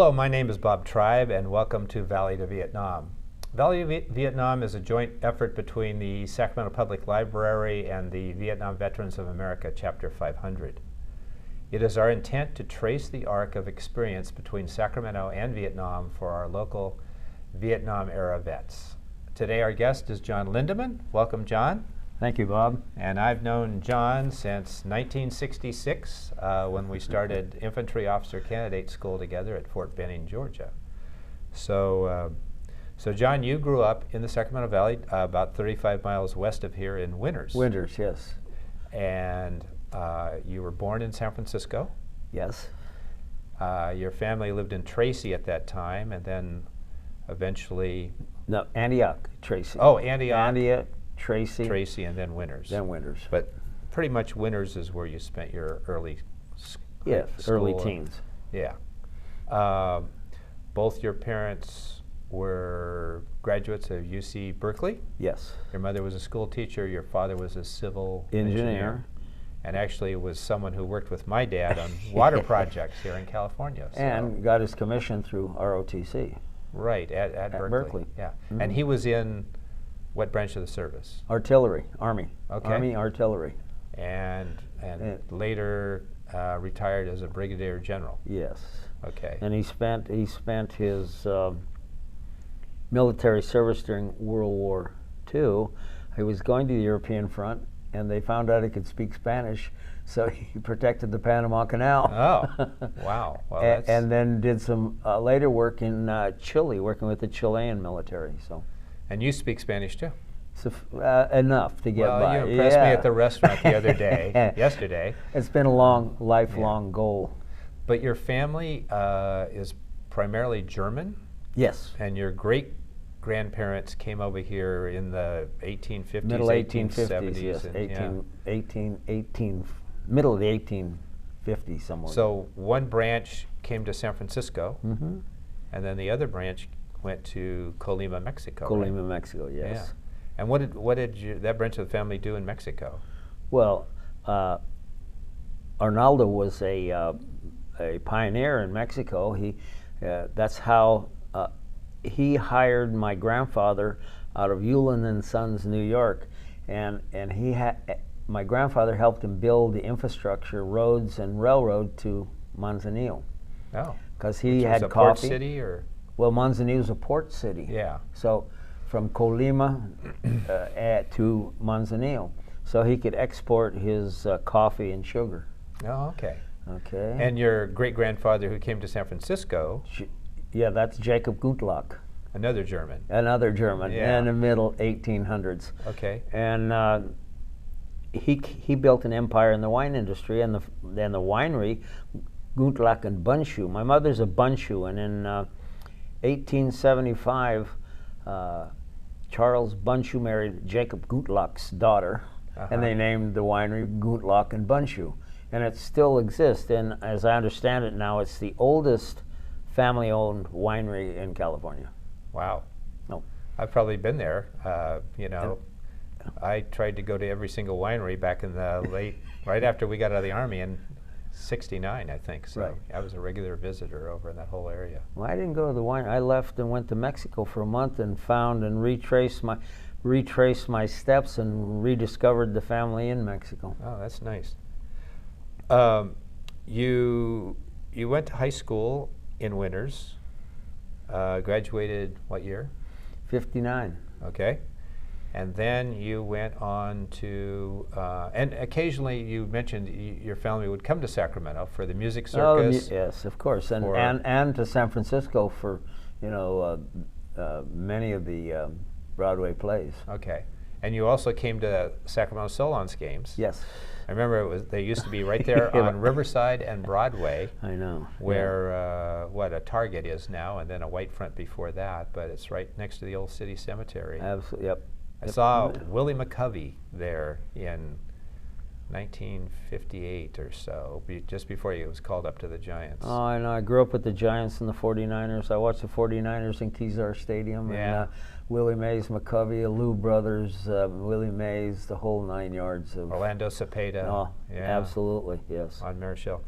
Hello, my name is Bob Tribe, and welcome to Valley to Vietnam. Valley to Vietnam is a joint effort between the Sacramento Public Library and the Vietnam Veterans of America, Chapter 500. It is our intent to trace the arc of experience between Sacramento and Vietnam for our local Vietnam-era vets. Today our guest is Jon Lindeman. Welcome, Jon. Thank you, Bob. And I've known Jon since 1966 when we started Infantry Officer Candidate School together at Fort Benning, Georgia. So Jon, you grew up in the Sacramento Valley, about 35 miles west of here in Winters. Winters, yes. And you were born in San Francisco. Yes. Your family lived in Tracy at that time, and then eventually... No, Antioch, Tracy. Oh, Antioch. Antioch, Tracy. Tracy, and then Winters. Then Winters. But pretty much Winters is where you spent your early yes, early teens. Yeah. Both your parents were graduates of UC Berkeley. Yes. Your mother was a school teacher. Your father was a civil engineer. And actually was someone who worked with my dad on water projects here in California. So. And got his commission through ROTC. Right, at Berkeley. Yeah. Mm-hmm. And he was in what branch of the service? Artillery, Army. Okay. Army Artillery. And later retired as a brigadier general. Yes. Okay. And he spent his military service during World War II. He was going to the European front, and they found out he could speak Spanish, so he protected the Panama Canal. Oh, wow. Well, and then did some later work in Chile, working with the Chilean military. So. And you speak Spanish too? So, enough to get by. Well, you impressed me at the restaurant the other day, yesterday. It's been a lifelong goal. But your family is primarily German? Yes. And your great-grandparents came over here in the 1850s, middle 1870s? Yes, And, middle of the 1850s somewhere. So one branch came to San Francisco, mm-hmm. and then the other branch went to Colima, Mexico. Colima, right? Mexico, yes. Yeah. And what did that branch of the family do in Mexico? Well, Arnaldo was a pioneer in Mexico. That's how he hired my grandfather out of Ullin and Sons, New York, and my grandfather helped him build the infrastructure, roads and railroad to Manzanillo. Oh, because he had was a coffee. port city, or? Well, Manzanillo is a port city. Yeah. So from Colima to Manzanillo, so he could export his coffee and sugar. Oh, okay. Okay. And your great-grandfather who came to San Francisco? Yeah, that's Jacob Gutlack. Another German. Another German, yeah. In the middle 1800s. Okay. And he built an empire in the wine industry, and the winery, Gutlack and Bundschuh. My mother's a Bundschuh, and in 1875, Charles Bundschuh married Jacob Gutlack's daughter, and they named the winery Gutlack and Bundschuh. And it still exists, and as I understand it now, it's the oldest family-owned winery in California. Wow. No. I've probably been there. I tried to go to every single winery back in the right after we got out of the Army in '69, I think. So right. I was a regular visitor over in that whole area. Well, I didn't go to the winery. I left and went to Mexico for a month and found and retraced my steps and rediscovered the family in Mexico. Oh, that's nice. You went to high school in Winters. Graduated what year? 59. Okay. And then you went on to, and occasionally you mentioned your family would come to Sacramento for the music circus. Oh, yes, of course, and to San Francisco for, many of the Broadway plays. Okay. And you also came to Sacramento Solon's games. Yes. I remember they used to be right there on Riverside and Broadway. I know. Where what a Target is now, and then a white front before that, but it's right next to the old city cemetery. Absolutely, yep. I saw Willie McCovey there in 1958 or so, just before he was called up to the Giants. Oh, I know. I grew up with the Giants and the 49ers. I watched the 49ers in Kezar Stadium. Yeah. And, Willie Mays McCovey, Lou Brothers, Willie Mays, the whole 9 yards of Orlando Cepeda. Oh, yeah. absolutely, yes. On Marischal.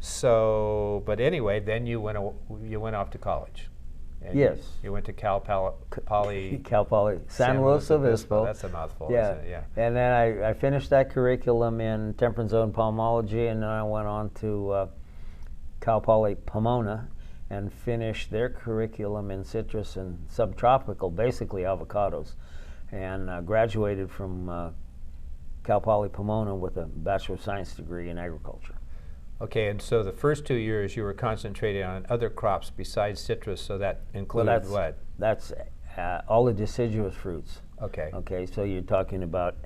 So, but anyway, then you went off to college. And Yes. You went to Cal Poly. Cal Poly, San Luis Obispo. That's a mouthful, Yeah. isn't it? Yeah. And then I finished that curriculum in temperate zone palmology, and then I went on to Cal Poly Pomona and finished their curriculum in citrus and subtropical, basically avocados, and graduated from Cal Poly Pomona with a Bachelor of Science degree in agriculture. Okay, and so the first 2 years you were concentrating on other crops besides citrus, so that included what? That's all the deciduous fruits. Okay. Okay, so you're talking about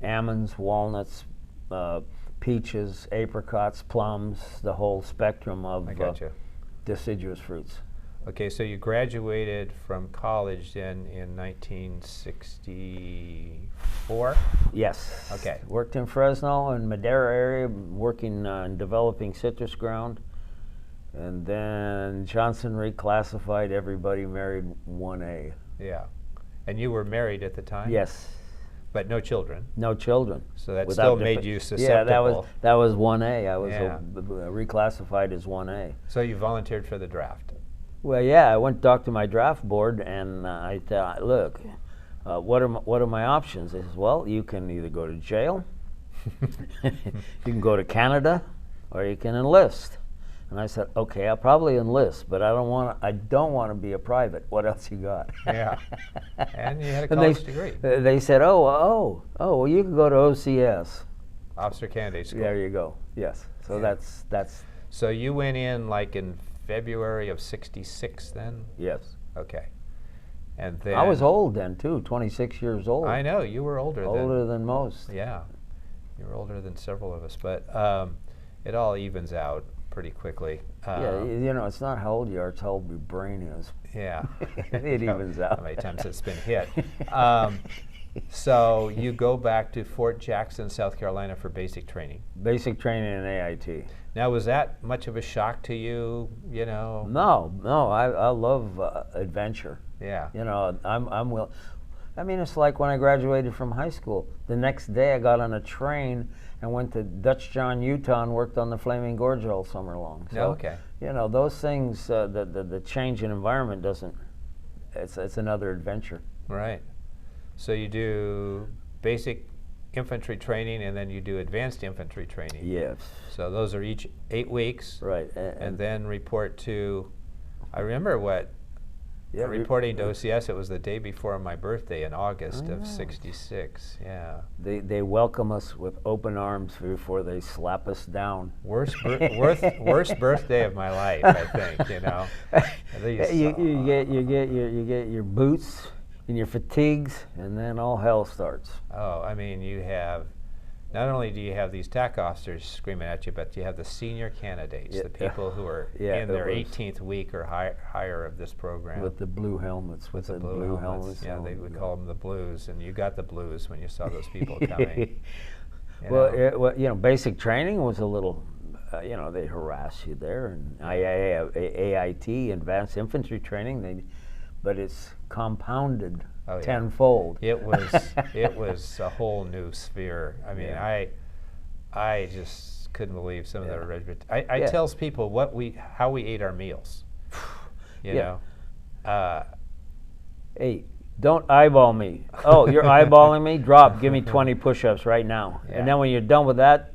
almonds, walnuts, peaches, apricots, plums, the whole spectrum of I got you. deciduous fruits. Okay, so you graduated from college then in 1964? Yes. Okay. Worked in Fresno and Madera area, working on developing citrus ground. And then Johnson reclassified everybody, married 1A. Yeah. And you were married at the time? Yes. But no children? No children. So that still made you susceptible. Yeah, that was 1A. I was Yeah. reclassified as 1A. So you volunteered for the draft? Well, yeah, I went to talk to my draft board, and I thought, look, what are my options? They says, well, you can either go to jail, you can go to Canada, or you can enlist. And I said, okay, I'll probably enlist, but I don't want to be a private. What else you got? Yeah. And you had a college degree. They said, well, you can go to OCS. Officer Candidate School. There you go. Yes. So Yeah. that's. So you went in like in February of '66 then? Yes. Okay. And then I was old then too, 26 years old. I know, you were older than most. Yeah. You were older than several of us, but it all evens out pretty quickly. Yeah, you know, it's not how old you are, it's how old your brain is. Yeah. It evens out. How many times it's been hit. So you go back to Fort Jackson, South Carolina for basic training. Basic training in AIT. Now, was that much of a shock to you, you know? No, I love adventure. Yeah. You know, I mean, it's like when I graduated from high school. The next day I got on a train and went to Dutch John, Utah, and worked on the Flaming Gorge all summer long. So, Okay. you know, those things, the change in environment doesn't, it's another adventure. Right. So you do basic infantry training, and then you do advanced infantry training. Yes. So those are each 8 weeks. Right. And then report to, I remember reporting to OCS, it was the day before my birthday in August of '66. Yeah. They welcome us with open arms before they slap us down. Worst birthday of my life, I think, you know. You get your boots and your fatigues, and then all hell starts. Oh, I mean, you have, not only do you have these TAC officers screaming at you, but you have the senior candidates, the people who are in their 18th week or higher of this program. With the blue helmets. With the blue helmets. Yeah, they would call them the blues, and you got the blues when you saw those people coming. Well, you know, basic training was a little, you know, they harass you there, and AIT, Advanced Infantry Training, but it's compounded tenfold. It was a whole new sphere. I mean, I just couldn't believe some of the regiment. I tell people how we ate our meals. You know. Hey, don't eyeball me. Oh, you're eyeballing me? Drop. Give me 20 push-ups right now. Yeah. And then when you're done with that,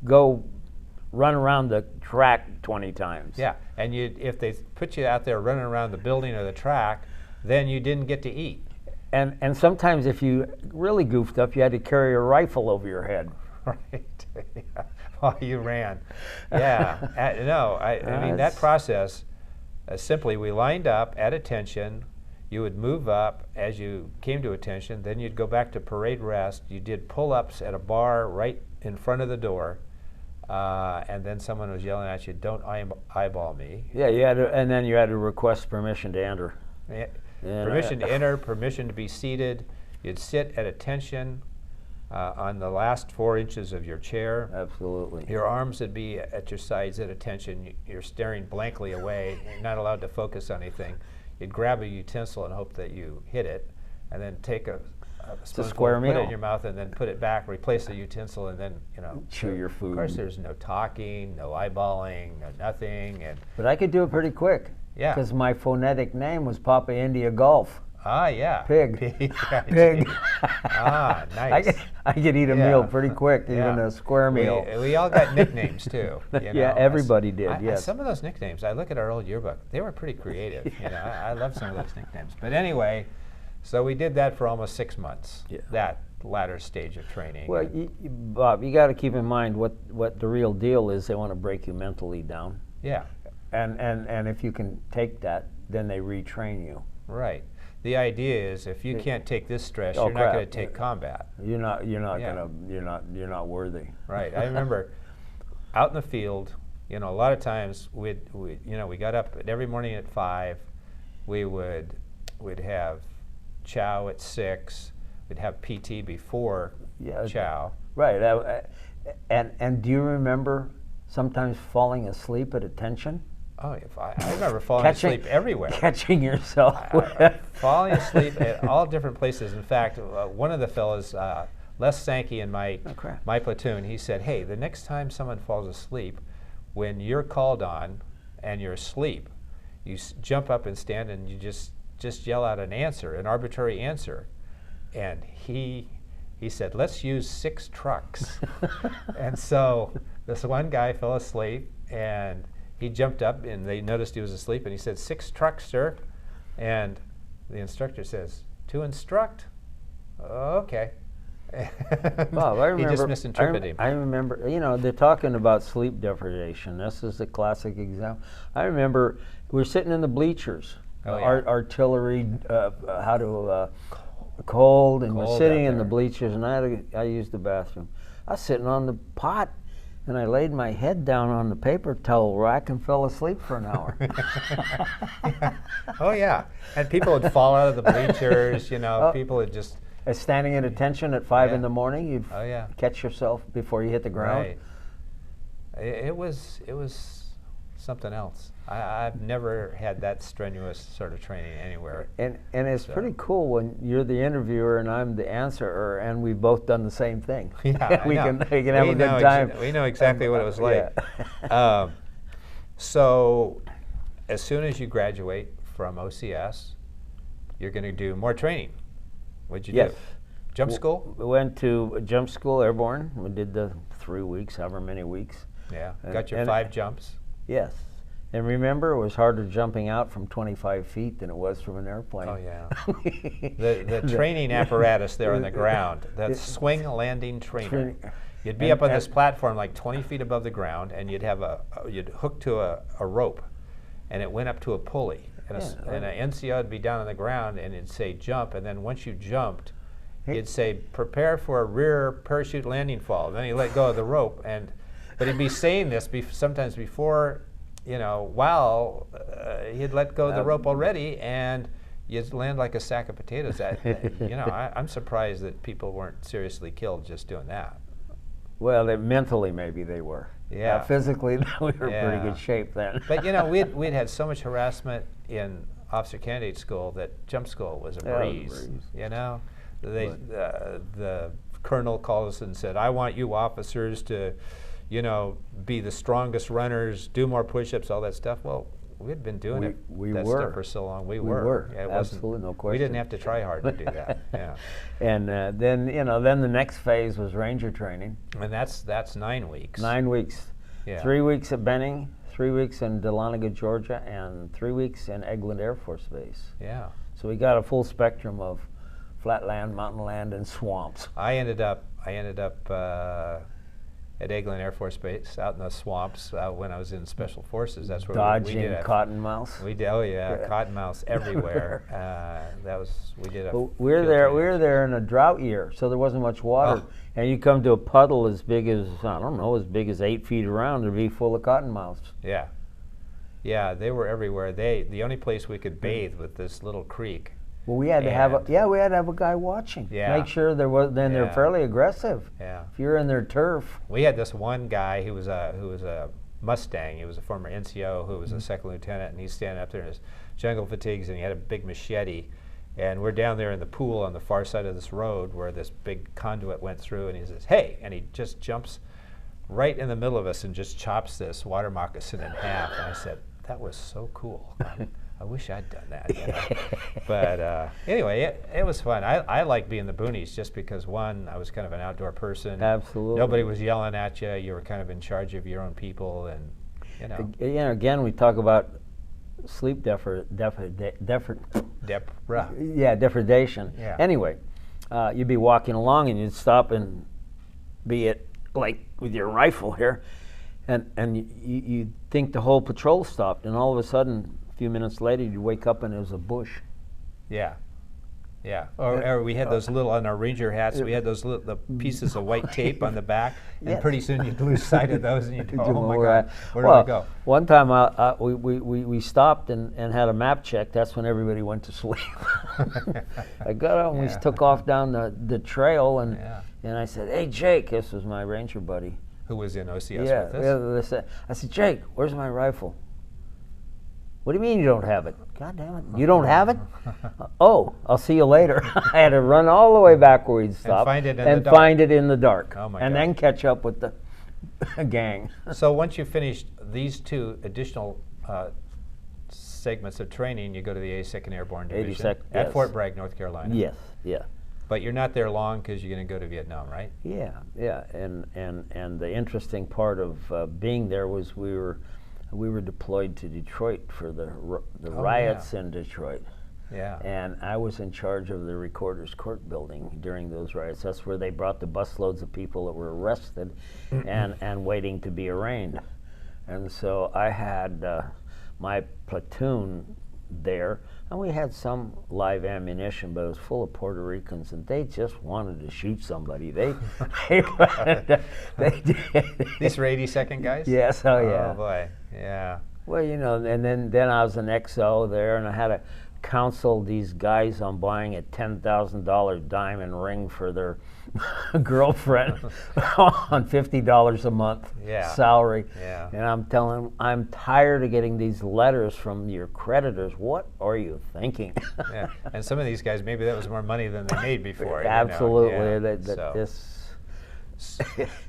go run around the track 20 times. Yeah, and if they put you out there running around the building or the track, then you didn't get to eat. And sometimes if you really goofed up, you had to carry a rifle over your head. Right. Yeah. While you ran. Yeah. I mean, that process, simply we lined up at attention. You would move up as you came to attention. Then you'd go back to parade rest. You did pull-ups at a bar right in front of the door. And then someone was yelling at you, "Don't eyeball me." Yeah, you had to, and then you had to request permission to enter. Yeah. Permission to enter, permission to be seated. You'd sit at attention on the last 4 inches of your chair. Absolutely. Your arms would be at your sides at attention. You're staring blankly away. You're not allowed to focus on anything. You'd grab a utensil and hope that you hit it, and then take a spoonful, square meal. Put it in your mouth and then put it back, replace the utensil, and then, you know. Chew your food. Of course, there's no talking, no eyeballing, no nothing. But I could do it pretty quick. Yeah. Because my phonetic name was Papa India Golf. Ah, yeah. Pig. Pig. Ah, nice. I could eat a meal pretty quick, Yeah. even a square meal. We all got nicknames too. You know? Yeah, everybody did. Yes. Some of those nicknames, I look at our old yearbook, they were pretty creative. You know, I love some of those nicknames. But anyway, so we did that for almost 6 months. Yeah. That latter stage of training. Well, Bob, you got to keep in mind what the real deal is. They want to break you mentally down. Yeah. And if you can take that, then they retrain you. Right. The idea is if you can't take this stress, Oh, you're not crap. going to take combat. You're not Yeah. gonna you're not worthy. Right. I remember out in the field, you know, a lot of times we got up every morning at 5. We'd have chow at 6. We'd have PT before chow. Right. And do you remember sometimes falling asleep at attention? Oh, I remember falling asleep everywhere. Catching yourself. Falling asleep at all different places. In fact, one of the fellows, Les Sankey in my platoon, he said, hey, the next time someone falls asleep, when you're called on and you're asleep, you jump up and stand and you just yell out an answer, an arbitrary answer. And he said, let's use 6 trucks. And so this one guy fell asleep and he jumped up and they noticed he was asleep and he said, 6 trucks, sir. And the instructor says, to instruct? Okay. Bob, I remember, he just misinterpreted him. I remember, you know, they're talking about sleep deprivation. This is a classic example. I remember we were sitting in the bleachers, artillery, cold, and we're sitting in the bleachers, and I used the bathroom. I was sitting on the pot, and I laid my head down on the paper towel rack and fell asleep for an hour. Yeah. Oh, yeah. And people would fall out of the bleachers, you know, people would just... Standing at attention at 5 in the morning, you'd catch yourself before you hit the ground. Right. It was something else. I've never had that strenuous sort of training anywhere. And it's pretty cool when you're the interviewer and I'm the answerer, and we've both done the same thing. Yeah, we can have a good time. We know exactly what it was like. Yeah. So, as soon as you graduate from OCS, you're going to do more training. What'd you do? Jump school? We went to jump school, Airborne. We did the 3 weeks, however many weeks. Yeah. Got your 5 jumps? Yes. And remember, it was harder jumping out from 25 feet than it was from an airplane. Oh, yeah. the training apparatus there on the ground, that swing landing trainer. You'd be up on this platform like 20 feet above the ground, and you'd have you'd hook to a rope, and it went up to a pulley. And an NCO would be down on the ground, and it'd say jump, and then once you jumped, he'd say prepare for a rear parachute landing fall. Then he'd let go of the rope, but he'd be saying this sometimes before, you know, while he'd let go of the rope already, and you'd land like a sack of potatoes. You know, I'm surprised that people weren't seriously killed just doing that. Well, mentally maybe they were. Yeah. Physically, we were in pretty good shape then. But you know, we'd had so much harassment in officer candidate school that jump school was a breeze. You know, the colonel called us and said, "I want you officers to, you know, be the strongest runners, do more push-ups, all that stuff." Well, we'd been doing stuff for so long. We were. Yeah, absolutely, no question. We didn't have to try hard to do that. Yeah. And then the next phase was Ranger training. And that's 9 weeks. 9 weeks. Yeah. 3 weeks at Benning, 3 weeks in Dahlonega, Georgia, and 3 weeks in Eglin Air Force Base. Yeah. So we got a full spectrum of flatland, mountain land, and swamps. I ended up at Eglin Air Force Base, out in the swamps when I was in Special Forces. That's where we did cottonmouths. We did, cottonmouths everywhere. We did a. We were there in a drought year, so there wasn't much water, and you come to a puddle as big as 8 feet around, it'd be full of cottonmouths. Yeah, yeah, they were everywhere. The only place we could bathe was this little creek. Well, we had to have a guy watching. Yeah. Make sure there was. Then they're fairly aggressive. Yeah. If you're in their turf. We had this one guy who was a Mustang. He was a former NCO who was a second lieutenant, and he's standing up there in his jungle fatigues, and he had a big machete, And we're down there in the pool on the far side of this road where this big conduit went through, and he says, "Hey," and he just jumps right in the middle of us and just chops this water moccasin in half. And I said, that was so cool. I wish I'd done that. You know? But anyway, it was fun. I like being in the boonies just because, one, I was kind of an outdoor person. Absolutely. Nobody was yelling at you. You were kind of in charge of your own people, and you know. Again, we talk about sleep depredation. Yeah. Anyway, you'd be walking along and you'd stop and be it like with your rifle here, and you think the whole patrol stopped, and all of a sudden, a few minutes later, you wake up and there's a bush. Yeah. Yeah, or we had those little, on our ranger hats, we had those little, the pieces of white tape on the back, and Yes. pretty soon you'd lose sight of those, and you'd go, You oh know my where God, where do I go? One time we stopped and had a map check. That's when everybody went to sleep. I got up and we Yeah. took off down the trail, and Yeah. and I said, "Hey, Jake," this was my ranger buddy. Who was in OCS with us? I said, "Jake, where's my rifle?" "What do you mean you don't have it?" "God damn it, you don't have it?" "Oh, I'll see you later." I had to run all the way back where we'd stopped find it in and the dark. find it in the dark, Oh my and God. then catch up with the gang. So once you finished these two additional segments of training, you go to the 82nd Airborne Division 82nd, at yes. Fort Bragg, North Carolina. Yes, yeah. But you're not there long because you're going to go to Vietnam, right? Yeah, yeah, and the interesting part of being there was we were deployed to Detroit for the riots in Detroit, Yeah. and I was in charge of the Recorder's Court building during those riots. That's where they brought the busloads of people that were arrested and waiting to be arraigned, and so I had my platoon there. And we had some live ammunition, but it was full of Puerto Ricans, and they just wanted to shoot somebody. They These were 82nd guys? Yes, oh yeah. Oh boy, yeah. Well, you know, and then I was an XO there, and I had to counsel these guys on buying a $10,000 diamond ring for their girlfriend on $50 a month salary. Yeah. And I'm telling them, I'm tired of getting these letters from your creditors. What are you thinking? Yeah. And some of these guys, maybe that was more money than they made before. Absolutely. You know?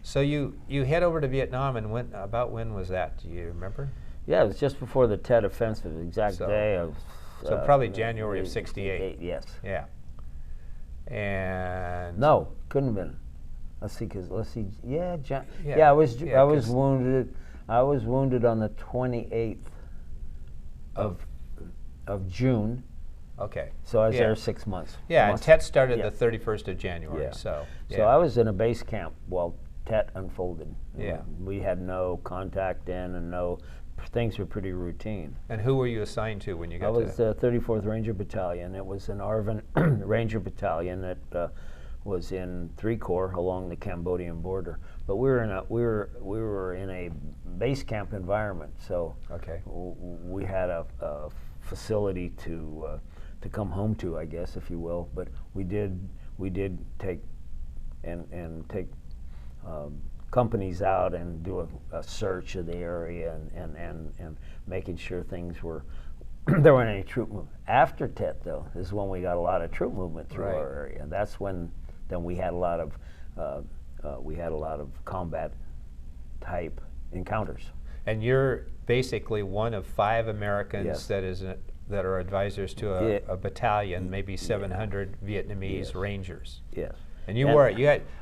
So you head over to Vietnam, and about when was that? Do you remember? Yeah, it was just before the Tet Offensive, the exact day of. So probably January of '68. Yes. Yeah. And No, couldn't have been. Let's see. Yeah, Yeah, I was yeah, I was wounded. I was wounded on the 28th of June. Okay. So I was Yeah. there 6 months. Yeah, and TET started Yeah. the 31st of January. Yeah. So So I was in a base camp while TET unfolded. Yeah. We had no contact in, and things were pretty routine. And who were you assigned to when you got I was to? the 34th Ranger Battalion. It was an Arvin Ranger Battalion that was in 3 Corps along the Cambodian border. But we were in a base camp environment, so Okay. we had a facility to come home to, I guess, if you will. But we did take take companies out and do a search of the area and making sure things were there weren't any troop movement. After TET, though, is when we got a lot of troop movement through our area. And that's when then we had a lot of combat type encounters. And you're basically one of 5 Americans Yes. that are advisors to a battalion, maybe 700 Vietnamese Rangers. Yes. And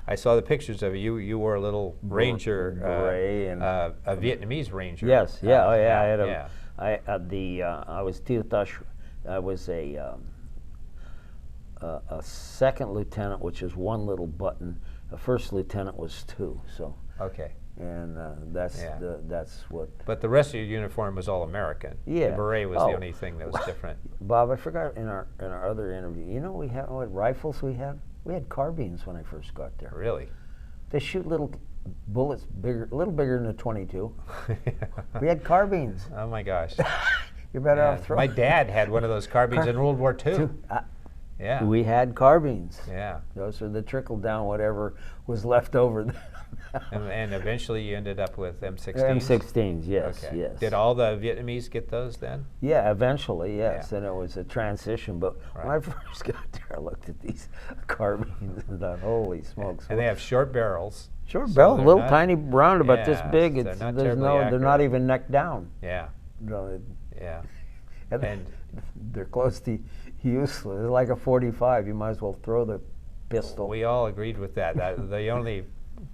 I saw the pictures of you. You wore a little Ranger, beret and a Vietnamese Ranger. Yes. Yeah. Oh yeah. I had yeah. I was I was a second lieutenant, which is 1 little button. A first lieutenant was 2. So. Okay. And that's what. But the rest of your uniform was all American. Yeah. The beret was the only thing that was different. Bob, I forgot in our other interview. You know what rifles we had? We had carbines when I first got there. Really? They shoot little bullets a little bigger than a .22. We had carbines. Oh my gosh. You're better off throwing. My dad had one of those carbines in World War II. Yeah. We had carbines. Yeah. Those are the trickle down whatever was left over And eventually you ended up with M16s? M16s, yes, okay. yes. Did all the Vietnamese get those then? Yeah, eventually, yes. Yeah. And it was a transition. But when I first got there, I looked at these carbines and thought, holy smokes. And they have short barrels. Short so barrel, little not, tiny round about this big. They're It's, not there's terribly no, they're not accurate. even neck down. Yeah. No, Yeah. and they're close to useless. They're like a 45. You might as well throw the pistol. We all agreed with that. The only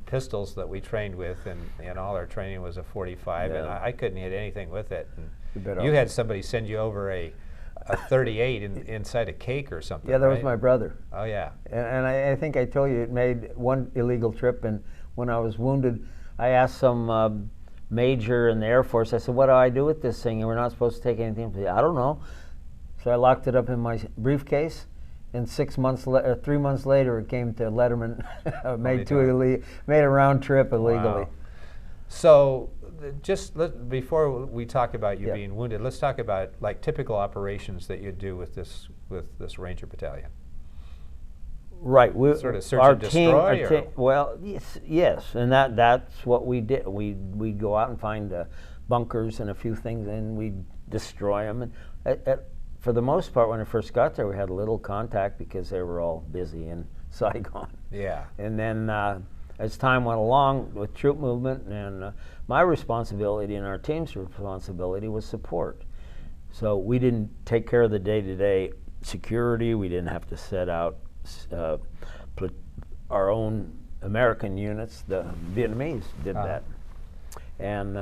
pistols that we trained with in all our training was a 45, and I couldn't hit anything with it. And you had somebody send you over a 38 inside a cake or something. Yeah, that right? was my brother. Oh yeah. And I think I told you it made one illegal trip. And when I was wounded, I asked some major in the Air Force. I said, "What do I do with this thing? And we're not supposed to take anything." He said, "I don't know." So I locked it up in my briefcase. And 3 months later, it came to Letterman. Made a round trip illegally. Wow. So, before we talk about you being wounded, let's talk about like typical operations that you do with this Ranger Battalion. Right. We sort of search and destroy. Well, yes, and that's what we did. We'd go out and find bunkers and a few things, and we'd destroy them. And for the most part, when I first got there, we had little contact because they were all busy in Saigon. Yeah. And then as time went along with troop movement, and my responsibility and our team's responsibility was support. So we didn't take care of the day-to-day security. We didn't have to set out our own American units. The Vietnamese did that. And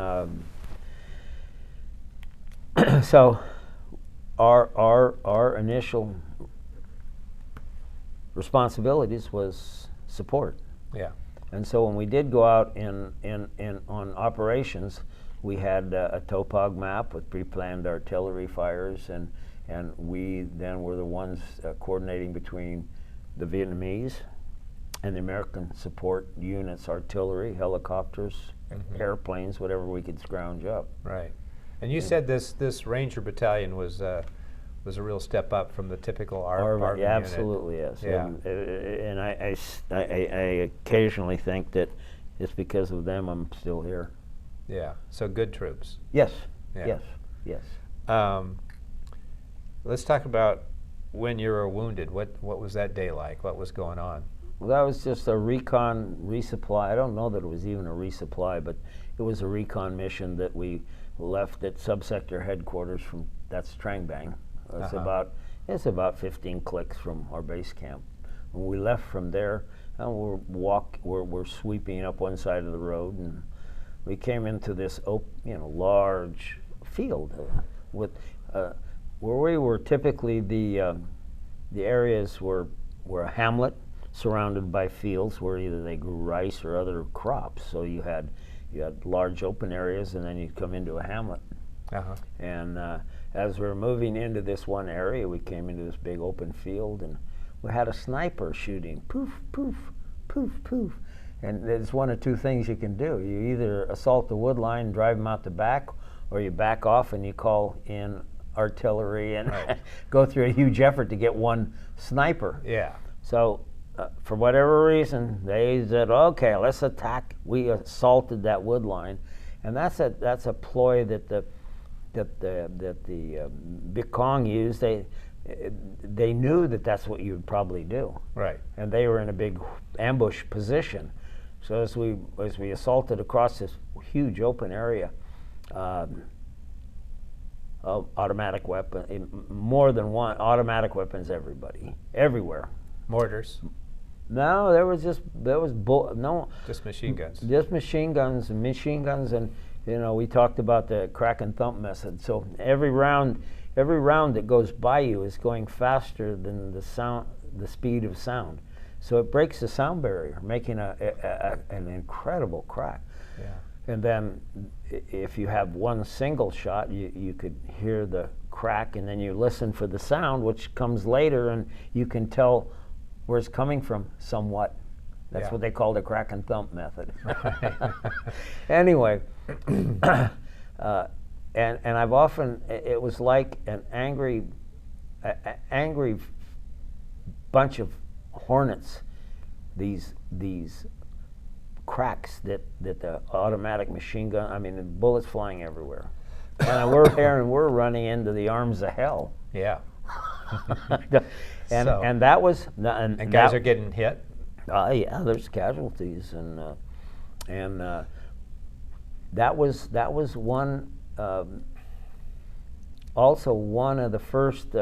so our initial responsibilities was support. Yeah. And so when we did go out on operations, we had a topog map with pre-planned artillery fires, and we then were the ones coordinating between the Vietnamese and the American support units, artillery, helicopters, airplanes, whatever we could scrounge up. Right. And you said this Ranger Battalion was a real step up from the typical ARV yeah, absolutely, unit. yes. Yeah. And I occasionally think that it's because of them I'm still here. Yeah. So good troops. Yes. Yeah. Yes. Let's talk about when you were wounded. What was that day like? What was going on? Well, that was just a recon resupply. I don't know that it was even a resupply, but it was a recon mission that we left at subsector headquarters from, that's Trang Bang. It's about 15 clicks from our base camp. When we left from there, we're sweeping up one side of the road, and we came into this large field with where we were. Typically the areas were a hamlet surrounded by fields where either they grew rice or other crops. So you had large open areas, and then you'd come into a hamlet. And as we were moving into this one area, we came into this big open field, and we had a sniper shooting, poof, poof, poof, poof. And there's one of two things you can do. You either assault the wood line, drive them out the back, or you back off and you call in artillery and go through a huge effort to get one sniper. Yeah. So for whatever reason, they said, okay, let's attack. We assaulted that wood line. And that's a ploy that the Viet Cong used. They knew that that's what you would probably do. Right. And they were in a big ambush position. So as we assaulted across this huge open area, automatic weapon, more than one automatic weapons, everywhere. Mortars. No, just machine guns. Just machine guns, and we talked about the crack and thump method. So every round that goes by you is going faster than the speed of sound. So it breaks the sound barrier, making an incredible crack. Yeah. And then if you have one single shot, you could hear the crack, and then you listen for the sound, which comes later, and you can tell where it's coming from somewhat. That's what they call the crack and thump method. Anyway, and I've often, it was like an angry bunch of hornets, these cracks that the automatic machine gun, I mean, the bullets flying everywhere. And we're there and we're running into the arms of hell. Yeah. And that was... And guys are getting hit? Yeah, there's casualties. And that was one... also one of the first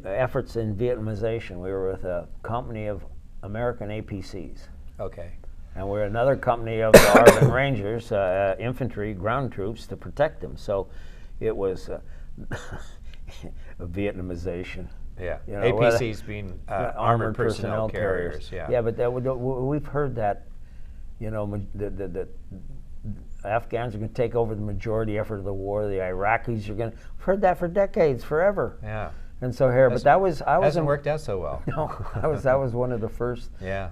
efforts in Vietnamization. We were with a company of American APCs. Okay. And we're another company of the Arvin Rangers, infantry, ground troops, to protect them. So it was a Vietnamization. Yeah. You know, APCs being armored personnel carriers. Yeah. Yeah, but we've heard that, you know, the Afghans are going to take over the majority effort of the war. The Iraqis are going to. We've heard that for decades, forever. Yeah. And so here, but that was hasn't worked out so well. No, that was one of the first. Yeah.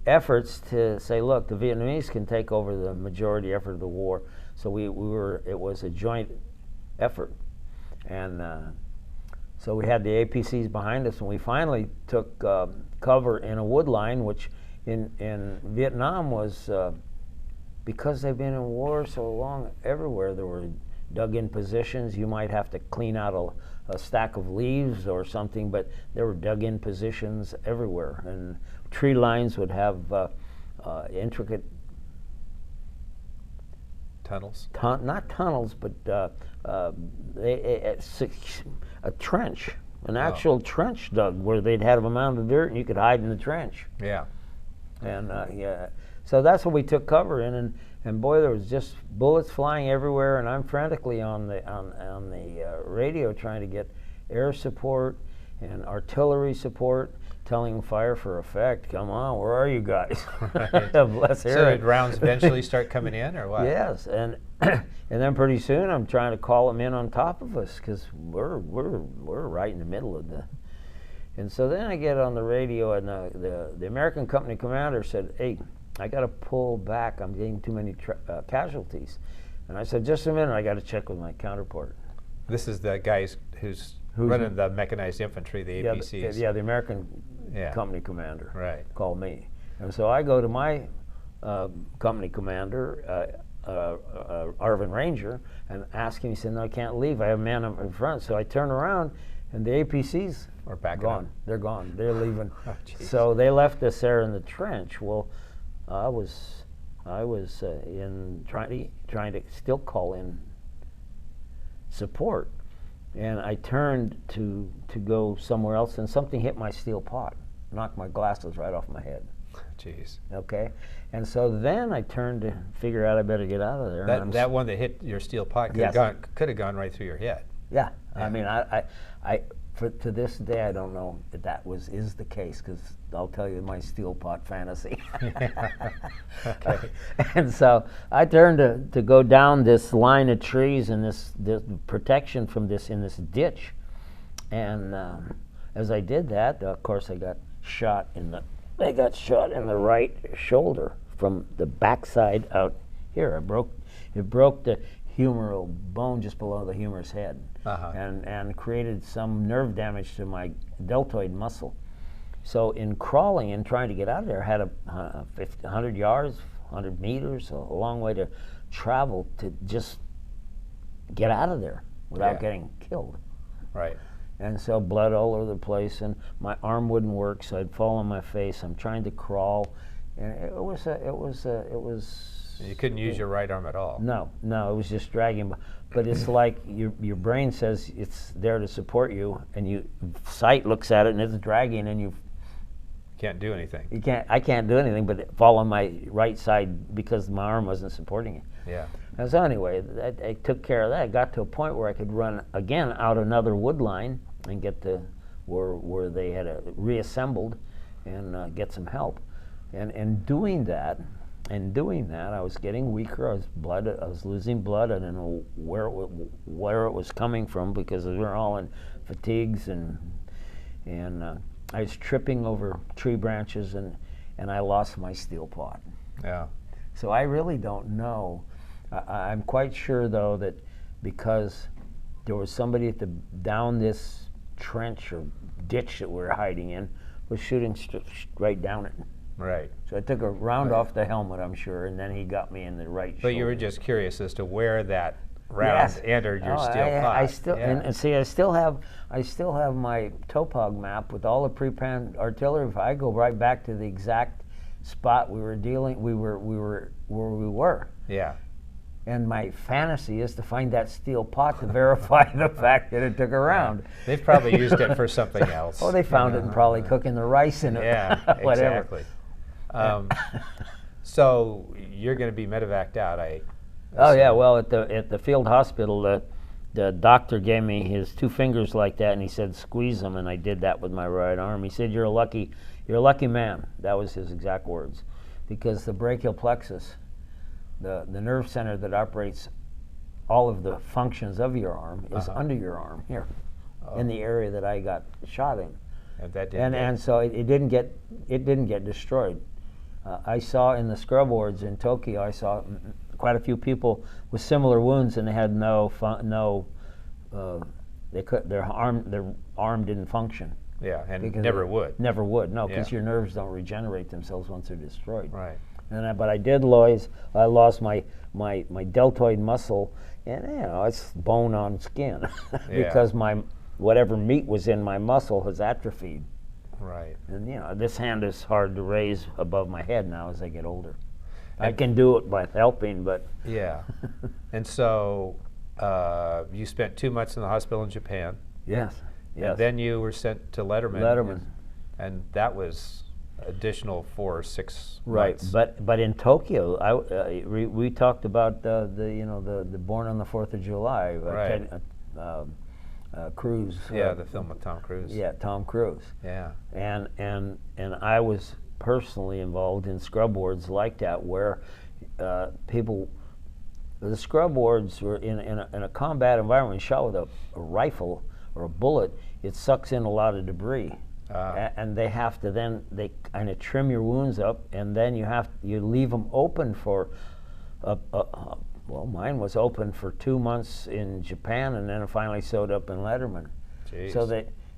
Efforts to say, look, the Vietnamese can take over the majority effort of the war. So it was a joint effort, and so we had the APCs behind us, and we finally took cover in a wood line, which in Vietnam was because they've been in war so long. Everywhere there were dug-in positions. You might have to clean out a stack of leaves or something, but there were dug-in positions everywhere, and tree lines would have intricate tunnels. Not tunnels, but a trench, an actual trench dug where they'd have a mound of dirt and you could hide in the trench. Yeah. And yeah, so that's what we took cover in, and boy, there was just bullets flying everywhere, and I'm frantically on the radio trying to get air support and artillery support, telling them fire for effect. Come on, where are you guys? Right. Let's hear So it. did rounds eventually start coming in, or what? Yes, and and then pretty soon I'm trying to call them in on top of us because we're right in the middle of the. And so then I get on the radio, and the American company commander said, "Hey, I got to pull back. I'm getting too many casualties." And I said, "Just a minute. I got to check with my counterpart." This is the guy who's running the mechanized infantry, the APCs. Yeah, the American company commander. Right. Called me, and so I go to my company commander, Arvin Ranger, and ask him. He said, "No, I can't leave. I have a man up in front." So I turn around, and the APCs are back gone. up. They're gone. They're leaving. Oh, so they left us there in the trench. Well, I was in trying to still call in support, and I turned to go somewhere else, and something hit my steel pot, knocked my glasses right off my head. Jeez. Okay, and so then I turned to figure out I better get out of there. That one that hit your steel pot could have gone right through your head. Yeah, I mean, to this day, I don't know if that is the case, because I'll tell you my steel pot fantasy. Okay. And so I turned to go down this line of trees and this protection from this in this ditch, and as I did that, of course, I got shot in the right shoulder from the backside out here. It broke the humeral bone just below the humerus head, and created some nerve damage to my deltoid muscle. So in crawling and trying to get out of there, I had 100 yards, 100 meters, a long way to travel to just get out of there without getting killed. Right. And so blood all over the place, and my arm wouldn't work, so I'd fall on my face. I'm trying to crawl, and it was. You couldn't use your right arm at all. No, it was just dragging. But it's like your brain says it's there to support you, and sight looks at it and it's dragging, and you can't do anything. I can't do anything but fall on my right side because my arm wasn't supporting it. Yeah. And so anyway, I took care of that. I got to a point where I could run again out another wood line and get to where they had reassembled and get some help. And doing that, I was getting weaker. I was losing blood. I didn't know where it was coming from because we were all in fatigues, and I was tripping over tree branches, and I lost my steel pot. Yeah. So I really don't know. I'm quite sure though that because there was somebody down this trench or ditch that we were hiding in was shooting right down it. Right. So I took a round Right. off the helmet, I'm sure, and then he got me in the right But you were shoulder. just curious as to where that round Yes. entered your Oh, steel pot. I still Yeah. and see. I still have my topog map with all the pre-planned artillery. I go right back to the exact spot we were where we were. Yeah. And my fantasy is to find that steel pot to verify the fact that it took a round. They've probably used it for something else. Oh, they found it and probably cooking the rice in it. Yeah, Whatever. exactly. So you're going to be medevaced out, Oh yeah, well at the field hospital, the doctor gave me his two fingers like that, and he said squeeze them, and I did that with my right arm. He said you're a lucky man. That was his exact words, because the brachial plexus, the nerve center that operates all of the functions of your arm, is under your arm here, in the area that I got shot in. And that didn't So it didn't get destroyed. I saw in the scrub wards in Tokyo, I saw quite a few people with similar wounds, and they had their arm didn't function. Yeah, and never would. Never would, no, because Yeah. your nerves don't regenerate themselves once they're destroyed. Right. But I lost my deltoid muscle, and it's bone on skin because whatever meat was in my muscle has atrophied. Right. And this hand is hard to raise above my head now as I get older. I can do it by helping, but Yeah. And so you spent 2 months in the hospital in Japan. yes. And then you were sent to Letterman. Letterman. And that was additional 4 or 6 Right, months. but in Tokyo, we talked about the Born on the 4th of July, Right. Cruise. Yeah, the film with Tom Cruise. Yeah, Tom Cruise. Yeah. And I was personally involved in scrub wards like that, where the scrub wards were in a combat environment. Shot with a rifle or a bullet, it sucks in a lot of debris. And they have to they kind of trim your wounds up, and then you leave them open for well, mine was open for 2 months in Japan, and then it finally sewed up in Letterman. Jeez.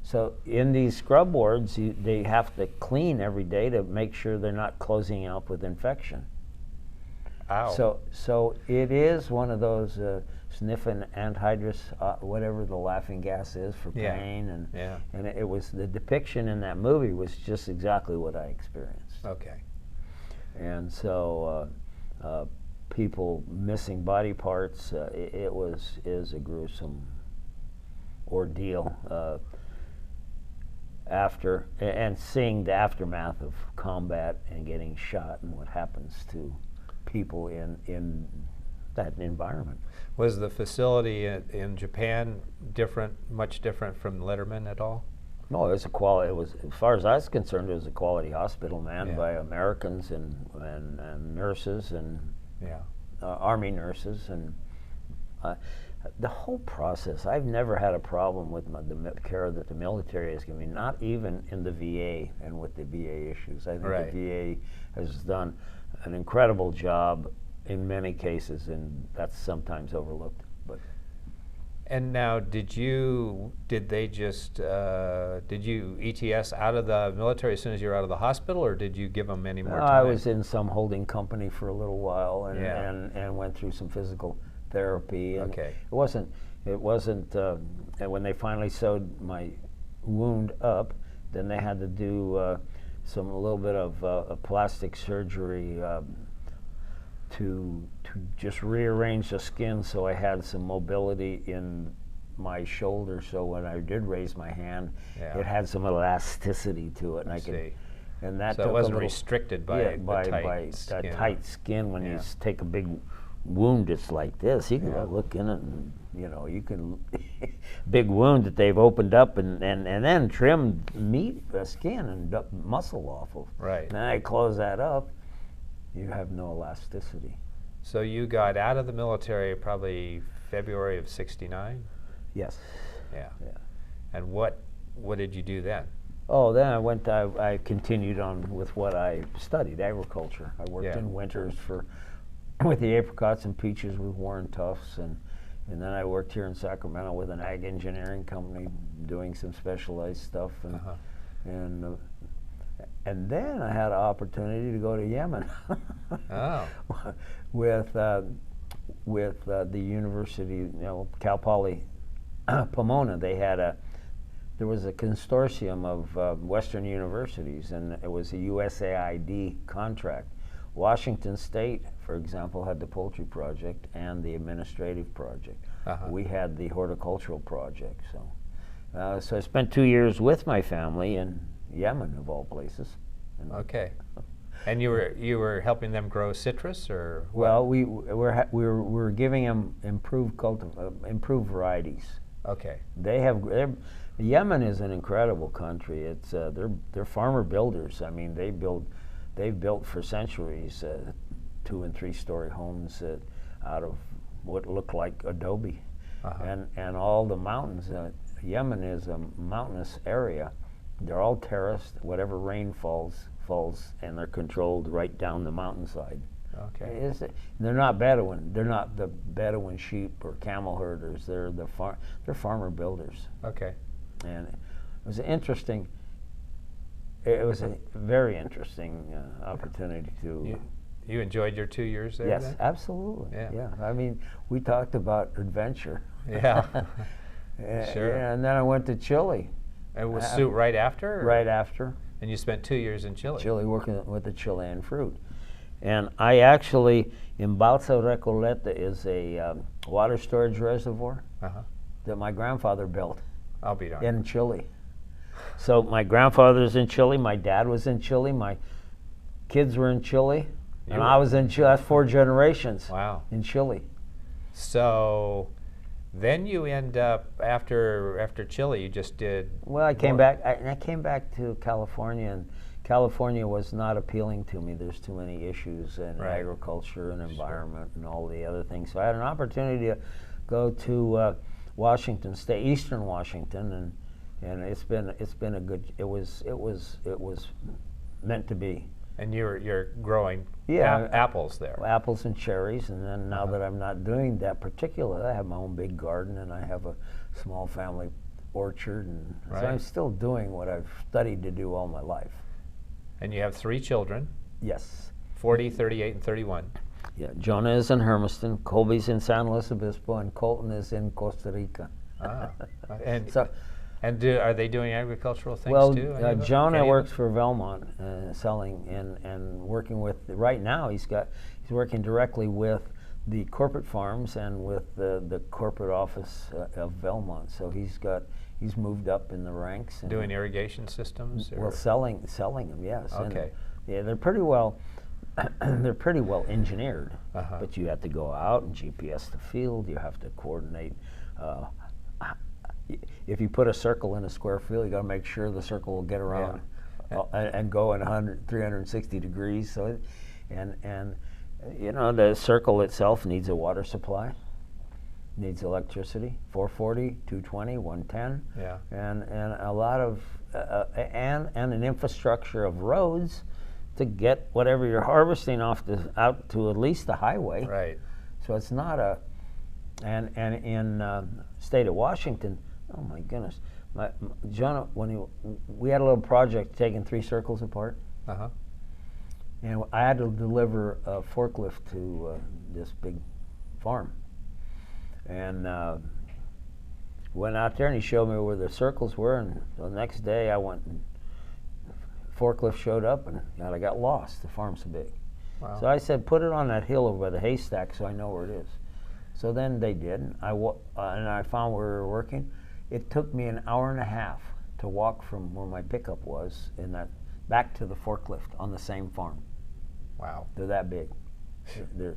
So in these scrub wards, they have to clean every day to make sure they're not closing up with infection. Ow. So it is one of those sniffing anhydrous, whatever the laughing gas is for pain, and it was the depiction in that movie was just exactly what I experienced. Okay. And so people missing body parts, is a gruesome ordeal. And seeing the aftermath of combat and getting shot and what happens to people in that environment. Was the facility in Japan much different from Letterman at all? No, it was it was, as far as I was concerned, it was a quality hospital manned by Americans and nurses and Army nurses, and the whole process. I've never had a problem with the care that the military has given me, not even in the VA and with the VA issues. I think the VA has done an incredible job in many cases, and that's sometimes overlooked. And now, did you ETS out of the military as soon as you were out of the hospital, or did you give them any more time? I was in some holding company for a little while, and went through some physical therapy. And it wasn't. And when they finally sewed my wound up, then they had to do a little bit of a plastic surgery to just rearrange the skin, so I had some mobility in my shoulder. So when I did raise my hand, it had some elasticity to it, and I could. And that so took it wasn't a little, restricted by tight skin. When you take a big wound, it's like this. You can look in it, and you can big wound that they've opened up and then trimmed meat, skin, and muscle off of. Right. And then I close that up. You have no elasticity. So you got out of the military probably February of '69? Yes. Yeah. And what did you do then? Oh, then I continued on with what I studied, agriculture. I worked in winters with the apricots and peaches with Warren Tufts, and then I worked here in Sacramento with an ag engineering company doing some specialized stuff, and And then I had an opportunity to go to Yemen Oh. with the university, Cal Poly Pomona. There was a consortium of Western universities, and it was a USAID contract. Washington State, for example, had the poultry project and the administrative project. We had the horticultural project. So I spent 2 years with my family in Yemen, of all places. Okay. And you were helping them grow citrus, or what? Well, we were giving them improved varieties. Okay. Yemen is an incredible country. It's they're farmer builders. I mean, they've built for centuries 2- and 3-story homes out of what looked like adobe, and all the mountains. Yemen is a mountainous area. They're all terraced. Whatever rain falls, and they're controlled right down the mountainside. Okay. They're not Bedouin. They're not the Bedouin sheep or camel herders. They're farmer builders. Okay. And it was interesting. It was a very interesting opportunity to. You enjoyed your 2 years there? Yes, then? absolutely. Yeah. I mean, we talked about adventure. Yeah. Sure. And then I went to Chile. And was Sue right after? Right after. And you spent 2 years in Chile? Chile, working with the Chilean fruit. And I actually, in Balsa Recoleta is a water storage reservoir that my grandfather built. I'll be darned. In Chile. So my grandfather's in Chile, my dad was in Chile, my kids were in Chile, and I was in Chile. That's 4 generations. Wow. In Chile. So then you end up, after Chile, you just did. Well, I came back. I came back to California, and California was not appealing to me. There's too many issues in agriculture and environment and all the other things. So I had an opportunity to go to Washington State, Eastern Washington, and it's been a good. It was meant to be. And you're growing apples there. Apples and cherries, and then now that I'm not doing that particular, I have my own big garden, and I have a small family orchard, and so I'm still doing what I've studied to do all my life. And you have 3 children. Yes. 40, 38, and 31. Yeah, Jonah is in Hermiston, Colby's in San Luis Obispo, and Colton is in Costa Rica. And so, are they doing agricultural things too? Well, Jonah works for Velmont, selling and working with. Right now, he's working directly with the corporate farms and with the corporate office of Velmont. So he's moved up in the ranks. And doing irrigation systems? Well, selling them, yes. Okay. And, they're pretty well. They're pretty well engineered, but you have to go out and GPS the field. You have to coordinate. If you put a circle in a square field, you got to make sure the circle will get around and go in 360 degrees. So, and the circle itself needs a water supply, needs electricity, 440, 220, 110, and a lot of and an infrastructure of roads to get whatever you're harvesting out to at least the highway. Right. So it's not a and in state of Washington. Oh my goodness, John, we had a little project taking 3 circles apart, and I had to deliver a forklift to this big farm, and went out there and he showed me where the circles were, and the next day I went and forklift showed up and I got lost. The farm's so big. Wow. So I said, put it on that hill over by the haystack so I know where it is. So then they did, and I found where we were working. It took me an hour and a half to walk from where my pickup was back to the forklift on the same farm. Wow. They're that big. They're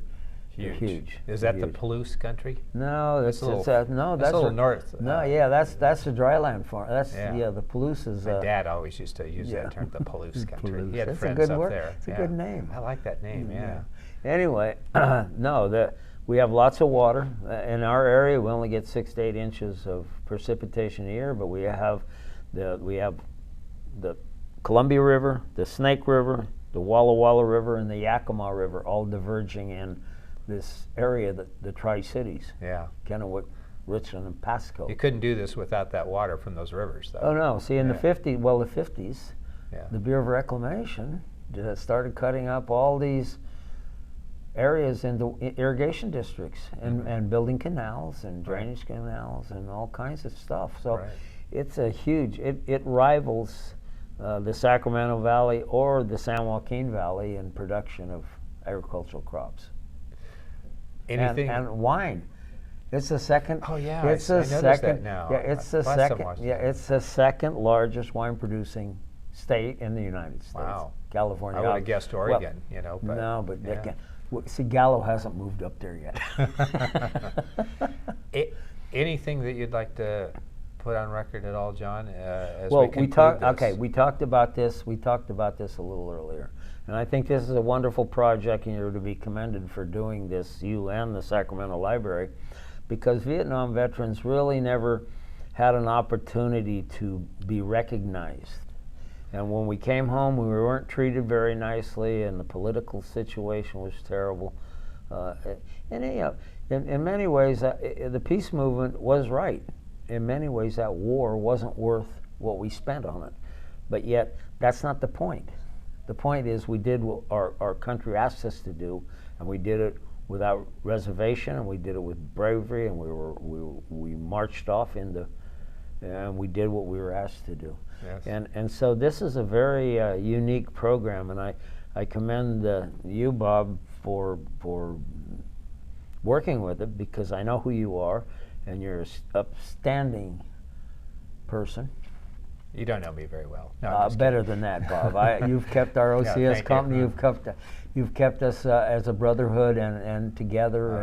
huge. Is that the Palouse country? No, that's a little north. No, that's a dryland farm. That's the Palouse is. My dad always used to use that term, the Palouse country. Palouse. He had that's friends a good up word. there. It's a good name. I like that name. Yeah. Anyway, we have lots of water in our area. We only get 6 to 8 inches of precipitation a year, but we have the Columbia River, the Snake River, the Walla Walla River, and the Yakima River, all diverging in this area, the Tri-Cities. Yeah. Kennewick, Richland, and Pasco. You couldn't do this without that water from those rivers, though. Oh no! See, in the 50s, Yeah. the Bureau of Reclamation started cutting up all these areas into irrigation districts and building canals and drainage canals and all kinds of stuff. So it's a huge, it rivals the Sacramento Valley or the San Joaquin Valley in production of agricultural crops. Anything and wine. It's the second. Oh yeah, it's I the noticed second. that now. Yeah, it's the second. Yeah, it's the second largest wine producing state in the United States. Wow. California. I would have guessed Oregon, Well, you know. But no, but yeah. they can't. See, Gallo hasn't moved up there yet. Anything that you'd like to put on record at all, John? As well, we talked. Okay, we talked about this. We talked about this a little earlier, and I think this is a wonderful project, and you're to be commended for doing this. You and the Sacramento Library, because Vietnam veterans really never had an opportunity to be recognized. And when we came home, we weren't treated very nicely, and the political situation was terrible. And in many ways, the peace movement was right. In many ways, that war wasn't worth what we spent on it. But yet, that's not the point. The point is we did what our country asked us to do, and we did it without reservation, and we did it with bravery, and we marched off into, and we did what we were asked to do. Yes. And so this is a very unique program, and I commend you, Bob, for working with it, because I know who you are, and you're an upstanding person. You don't know me very well. No, better than that, Bob. You've kept our OCS no, company. you. You've kept us as a brotherhood and together.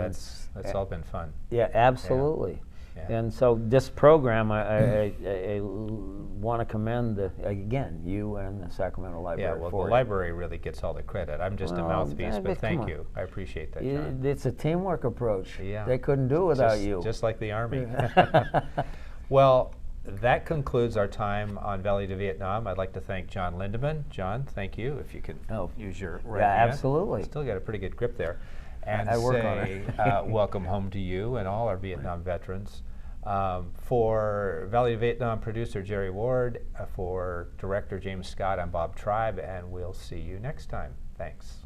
That's all been fun. Yeah, absolutely. Yeah. And so this program, I want to commend again you and the Sacramento Library. Yeah, well, for the library really gets all the credit. I'm just a mouthpiece, but thank you. I appreciate that, John. It's a teamwork approach. Yeah. They couldn't do it without you. Just like the Army. Well, that concludes our time on Valley to Vietnam. I'd like to thank Jon Lindeman. John, thank you. If you could use your right hand. Absolutely. Still got a pretty good grip there. And I work on it. Welcome home to you and all our Vietnam veterans. For Valley to Vietnam producer Jerry Ward, for director James Scott, I'm Bob Tribe, and we'll see you next time. Thanks.